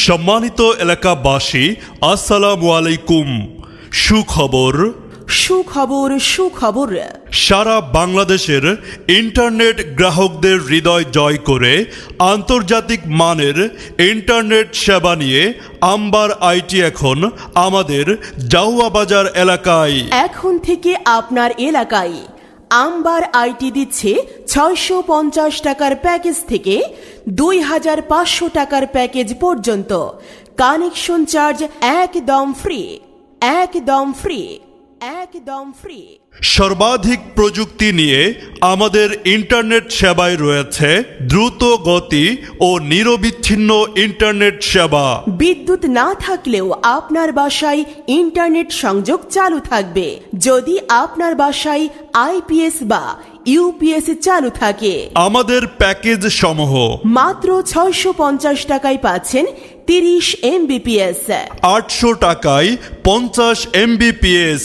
সম্মানিত এলাকাবাসী, আসসালামু আলাইকুম। সুখবর, সুখবর, সুখবর। সারা বাংলাদেশের ইন্টারনেট গ্রাহকদের হৃদয় জয় করে আন্তর্জাতিক মানের ইন্টারনেট সেবা নিয়ে আম্বার আইটি এখন আমাদের জাহুয়া বাজার এলাকায়। এখন থেকে আপনার এলাকায় আম্বার আইটি দিচ্ছে 650 টাকার প্যাকেজ থেকে 2500 টাকার প্যাকেজ পর্যন্ত কানেকশন চার্জ একদম ফ্রি, একদম ফ্রি, একদম ফ্রি। সর্বাধিক প্রযুক্তি নিয়ে আমাদের ইন্টারনেট সেবায় রয়েছে দ্রুত গতি ও নিরবিচ্ছিন্ন ইন্টারনেট সেবা। বিদ্যুৎ না থাকলেও আপনার বাসায় ইন্টারনেট সংযোগ চালু থাকবে যদি আপনার বাসায় আইপিএস বা ইউপিএস চালু থাকে। আমাদের প্যাকেজ সমূহ মাত্র 650 টাকায় পাচ্ছেন 30 MBPS, 800 টাকায় 50 MBPS,